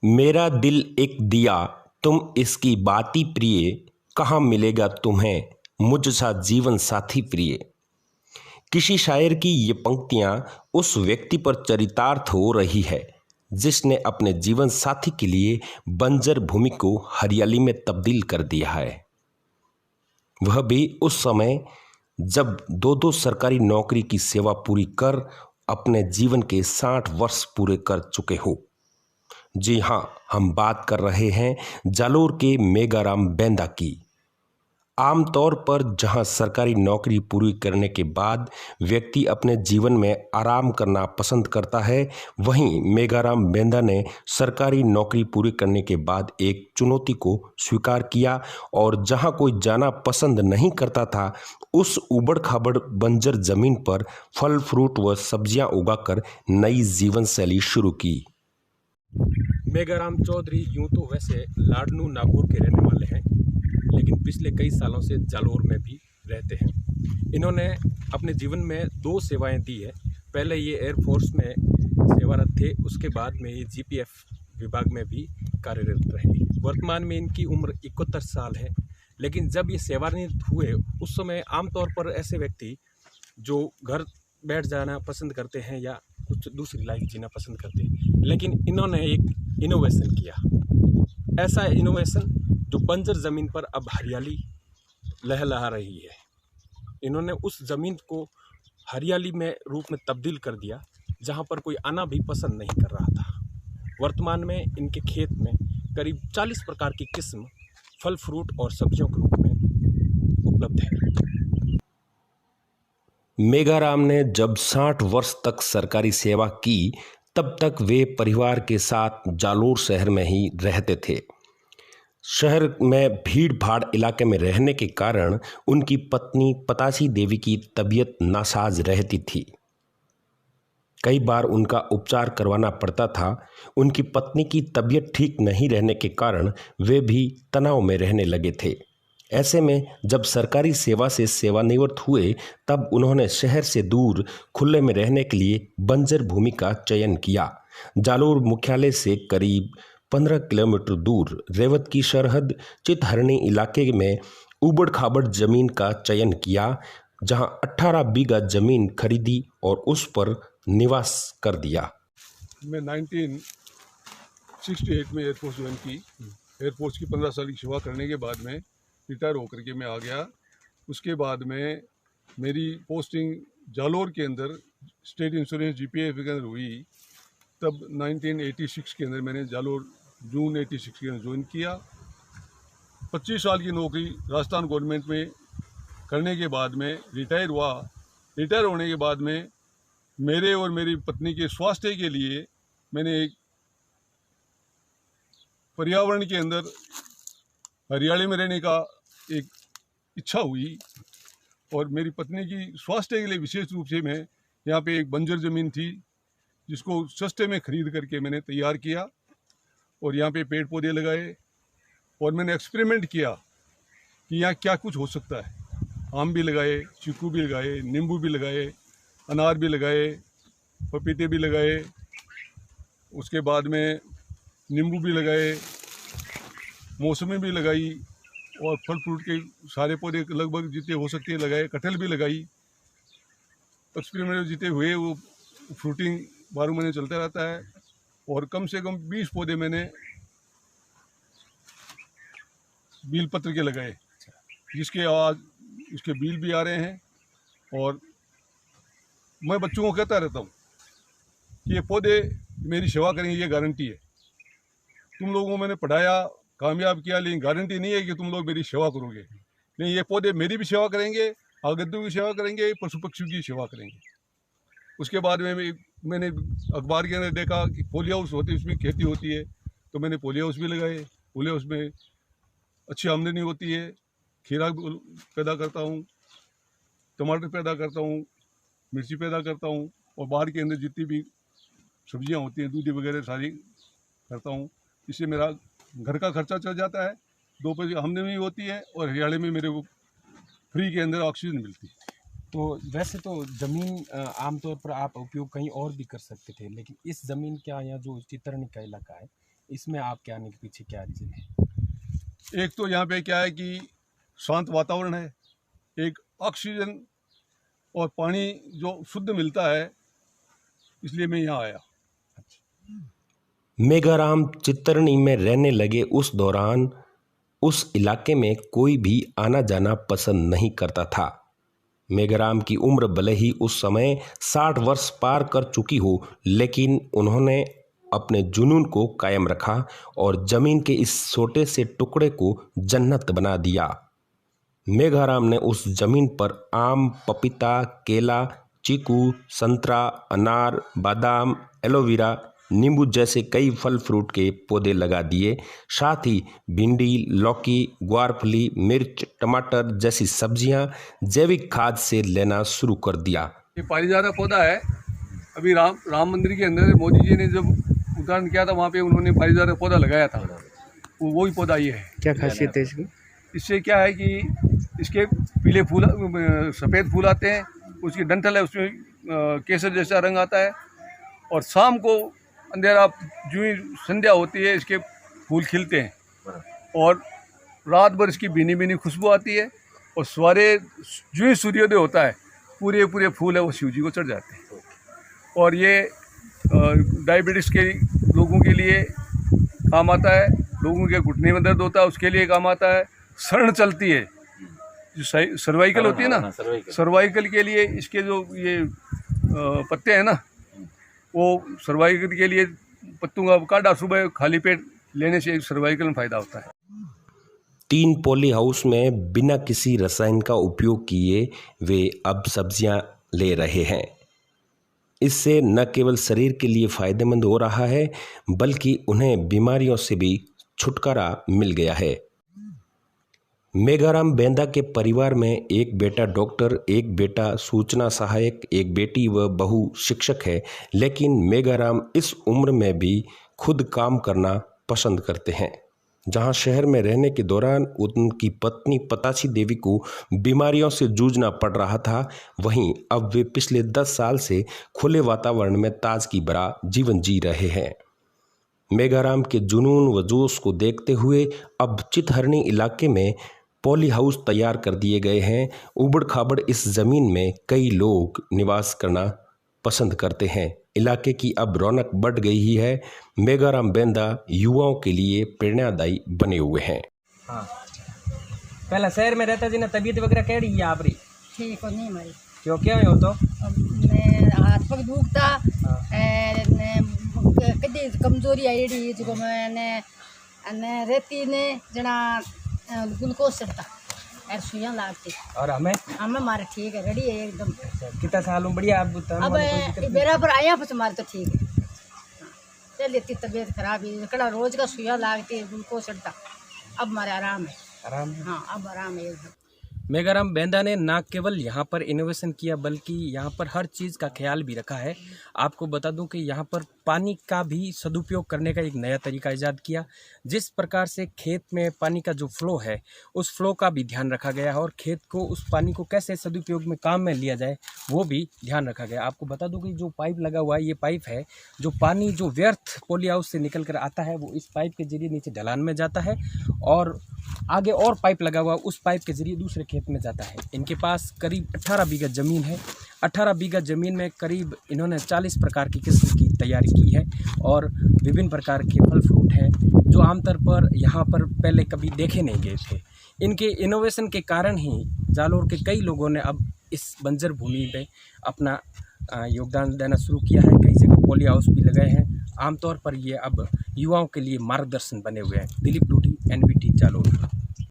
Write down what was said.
मेरा दिल एक दिया तुम इसकी बाती प्रिय, कहाँ मिलेगा तुम्हें मुझ सा जीवन साथी प्रिय। किसी शायर की ये पंक्तियां उस व्यक्ति पर चरितार्थ हो रही है जिसने अपने जीवन साथी के लिए बंजर भूमि को हरियाली में तब्दील कर दिया है। वह भी उस समय जब दो दो सरकारी नौकरी की सेवा पूरी कर अपने जीवन के 60 वर्ष पूरे कर चुके हो। जी हाँ, हम बात कर रहे हैं जालोर के मेगाराम बेंदा की। आमतौर पर जहां सरकारी नौकरी पूरी करने के बाद व्यक्ति अपने जीवन में आराम करना पसंद करता है, वहीं मेगाराम बेंदा ने सरकारी नौकरी पूरी करने के बाद एक चुनौती को स्वीकार किया और जहां कोई जाना पसंद नहीं करता था, उस उबड़ खाबड़ बंजर जमीन पर फल फ्रूट व सब्जियां उगाकर नई जीवन शैली शुरू की। मेगाराम चौधरी यूं तो वैसे लाडनू नागौर के रहने वाले हैं, लेकिन पिछले कई सालों से जालोर में भी रहते हैं। इन्होंने अपने जीवन में 2 सेवाएं दी है। पहले ये एयरफोर्स में सेवारत थे, उसके बाद में ये जीपीएफ विभाग में भी कार्यरत रहे। वर्तमान में इनकी उम्र 71 साल है। लेकिन जब ये सेवानिवृत्त हुए उस समय आमतौर पर ऐसे व्यक्ति जो घर बैठ जाना पसंद करते हैं या कुछ दूसरी लाइफ जीना पसंद करते हैं, लेकिन इन्होंने एक इनोवेशन किया। ऐसा इनोवेशन जो बंजर ज़मीन पर अब हरियाली लहलहा रही है। इन्होंने उस ज़मीन को हरियाली में रूप में तब्दील कर दिया जहां पर कोई आना भी पसंद नहीं कर रहा था। वर्तमान में इनके खेत में करीब 40 प्रकार की किस्म फल फ्रूट और सब्जियों के रूप में उपलब्ध है। मेगाराम ने जब 60 वर्ष तक सरकारी सेवा की, तब तक वे परिवार के साथ जालोर शहर में ही रहते थे। शहर में भीड़ भाड़ इलाके में रहने के कारण उनकी पत्नी पतासी देवी की तबीयत नासाज रहती थी। कई बार उनका उपचार करवाना पड़ता था। उनकी पत्नी की तबीयत ठीक नहीं रहने के कारण वे भी तनाव में रहने लगे थे। ऐसे में जब सरकारी सेवा से सेवानिवृत्त हुए, तब उन्होंने शहर से दूर खुले में रहने के लिए बंजर भूमि का चयन किया। जालोर मुख्यालय से करीब 15 किलोमीटर दूर रेवत की सरहद चितहरणी इलाके में उबड़ खाबड़ जमीन का चयन किया, जहां 18 बीघा जमीन खरीदी और उस पर निवास कर दिया। मैं 1968 में एयरफोर्स ज्वाइन की। एयरफोर्स की 15 साल की सेवा करने के बाद में रिटायर होकर के मैं आ गया। उसके बाद में मेरी पोस्टिंग जालोर के अंदर स्टेट इंश्योरेंस जीपीएफ के अंदर हुई। तब 1986 के अंदर मैंने जालोर जून 86 के अंदर ज्वाइन किया। 25 साल की नौकरी राजस्थान गवर्नमेंट में करने के बाद में रिटायर हुआ। रिटायर होने के बाद में मेरे और मेरी पत्नी के स्वास्थ्य के लिए मैंने एक पर्यावरण के अंदर हरियाली में रहने का एक इच्छा हुई और मेरी पत्नी की स्वास्थ्य के लिए विशेष रूप से मैं यहाँ पे एक बंजर ज़मीन थी जिसको सस्ते में ख़रीद करके मैंने तैयार किया और यहाँ पे पेड़ पौधे लगाए और मैंने एक्सपेरिमेंट किया कि यहाँ क्या कुछ हो सकता है। आम भी लगाए, चीकू भी लगाए, नींबू भी लगाए, अनार भी लगाए, पपीते भी लगाए, उसके बाद में नींबू भी लगाए, मौसमी भी लगाई और फल फ्रूट के सारे पौधे लगभग जितने हो सकते हैं लगाए। कटहल भी लगाई। एक्सपेरिमेंट जितने हुए वो फ्रूटिंग 12 महीने चलता रहता है और कम से कम 20 पौधे मैंने बील पत्र के लगाए, जिसके आज इसके बील भी आ रहे हैं। और मैं बच्चों को कहता रहता हूँ कि ये पौधे मेरी सेवा करेंगे, ये गारंटी है। तुम लोगों को मैंने पढ़ाया, कामयाब किया, लेकिन गारंटी नहीं है कि तुम लोग मेरी सेवा करोगे। नहीं, ये पौधे मेरी भी सेवा करेंगे, आगंतुक की सेवा करेंगे, पशु पक्षियों की सेवा करेंगे। उसके बाद में मैंने अखबार के अंदर देखा कि पोली हाउस होती है, उसमें खेती होती है, तो मैंने पोली हाउस भी लगाए। पोली हाउस में अच्छी आमदनी होती है। खीरा पैदा करता हूँ, टमाटर पैदा करता हूँ, मिर्ची पैदा करता हूँ और बाहर के अंदर जितनी भी सब्जियाँ होती हैं, दूधी वगैरह सारी करता हूँ। इससे मेरा घर का खर्चा चल जाता है, 2 पैसे आमदनी होती है और हरियाली में मेरे को फ्री के अंदर ऑक्सीजन मिलती है। तो वैसे तो ज़मीन आमतौर पर आप उपयोग कहीं और भी कर सकते थे, लेकिन इस ज़मीन का या जो चितरनी का इलाका है, इसमें आपके आने के पीछे क्या रीज़न है? एक तो यहाँ पे क्या है कि शांत वातावरण है, एक ऑक्सीजन और पानी जो शुद्ध मिलता है, इसलिए मैं यहाँ आया। मेघाराम चित्तरनी में रहने लगे उस दौरान उस इलाके में कोई भी आना जाना पसंद नहीं करता था। मेघाराम की उम्र भले ही उस समय 60 वर्ष पार कर चुकी हो, लेकिन उन्होंने अपने जुनून को कायम रखा और जमीन के इस छोटे से टुकड़े को जन्नत बना दिया। मेघाराम ने उस जमीन पर आम, पपीता, केला, चीकू, संतरा, अनार, बादाम, एलोवेरा, नींबू जैसे कई फल फ्रूट के पौधे लगा दिए। साथ ही भिंडी, लौकी, ग्वारफली, मिर्च, टमाटर जैसी सब्जियां जैविक खाद से लेना शुरू कर दिया। ये पारिजात पौधा है। अभी राम मंदिर के अंदर मोदी जी ने जब उद्घाटन किया था, वहाँ पे उन्होंने पारिजात पौधा लगाया था, वही पौधा ये है। क्या खासियत है इसकी? इससे क्या है कि इसके पीले फूल, सफ़ेद फूल आते हैं, उसकी डंठल है, उसमें केसर जैसा रंग आता है, और शाम को अंधेरा जो ही संध्या होती है इसके फूल खिलते हैं, और रात भर इसकी भीनी भीनी खुशबू आती है, और सवेरे जो ही सूर्योदय होता है पूरे पूरे फूल है वो शिव जी को चढ़ जाते हैं। और ये डायबिटीज़ के लोगों के लिए काम आता है, लोगों के घुटने में दर्द होता है उसके लिए काम आता है, शरण चलती है, जो सर्वाइकल होती है ना, सर्वाइकल के लिए इसके जो ये पत्ते हैं ना, वो सर्वाइकल के लिए पत्तों का काढ़ा सुबह खाली पेट लेने से सर्वाइकल में फ़ायदा होता है। 3 पॉली हाउस में बिना किसी रसायन का उपयोग किए वे अब सब्जियां ले रहे हैं। इससे न केवल शरीर के लिए फायदेमंद हो रहा है, बल्कि उन्हें बीमारियों से भी छुटकारा मिल गया है। मेघाराम बेंदा के परिवार में एक बेटा डॉक्टर, एक बेटा सूचना सहायक, एक बेटी व बहू शिक्षक है, लेकिन मेघाराम इस उम्र में भी खुद काम करना पसंद करते हैं। जहां शहर में रहने के दौरान उनकी पत्नी पतासी देवी को बीमारियों से जूझना पड़ रहा था, वहीं अब वे पिछले 10 साल से खुले वातावरण में ताजगी भरा जीवन जी रहे हैं। मेघाराम के जुनून व जोश को देखते हुए अब चितहरनी इलाके में पॉली हाउस तैयार कर दिए गए हैं। उबड़ खाबड़ इस ज़मीन में कई लोग निवास करना पसंद करते हैं। इलाके की अब रौनक बढ़ गई ही है। मेघाराम बेंदा युवाओं के लिए प्रेरणादायी बने हुए हैं। हाँ, पहला शहर में रहता जी ना, तबीयत वगैरह कैडी है आप री? ठीक हो नहीं हमारी। क्यों, क्या हो तो? मैं हाथ पग दुखता कदी कमजोरी आई रही जो मैंने रहती ने जना ग्लूकोज चढ़ता और सुइयां लागती। और हमें मारे ठीक है, रेडी है एकदम। कितना साल में बढ़िया आप अब मेरा पर आया फिर मारे तो ठीक है। चल लेती तबीयत खराब है, कड़ा रोज का सुइयां लागती है, ग्लूकोज चढ़ता। अब हमारे आराम है। आराम है? हाँ, अब आराम है एकदम। मेघाराम बेंदा ने न केवल यहाँ पर इनोवेशन किया, बल्कि यहाँ पर हर चीज़ का ख्याल भी रखा है। आपको बता दूं कि यहाँ पर पानी का भी सदुपयोग करने का एक नया तरीका ईजाद किया। जिस प्रकार से खेत में पानी का जो फ्लो है, उस फ्लो का भी ध्यान रखा गया है, और खेत को उस पानी को कैसे सदुपयोग में काम में लिया जाए वो भी ध्यान रखा गया। आपको बता दूं कि जो पाइप लगा हुआ है, ये पाइप है जो पानी जो व्यर्थ पॉली हाउस से निकल कर आता है, वो इस पाइप के जरिए नीचे ढलान में जाता है, और आगे और पाइप लगा हुआ, उस पाइप के जरिए दूसरे खेत में जाता है। इनके पास करीब 18 बीघा ज़मीन है। 18 बीघा ज़मीन में करीब इन्होंने 40 प्रकार की किस्म की तैयारी की है, और विभिन्न प्रकार के फल फ्रूट हैं जो आमतौर पर यहाँ पर पहले कभी देखे नहीं गए थे। इनके इनोवेशन के कारण ही जालोर के कई लोगों ने अब इस बंजर भूमि में अपना योगदान देना शुरू किया है। कई जगह पॉली हाउस भी लगाए हैं। आमतौर पर ये अब युवाओं के लिए मार्गदर्शन बने हुए हैं। दिलीप डूडी, NBT जालोर।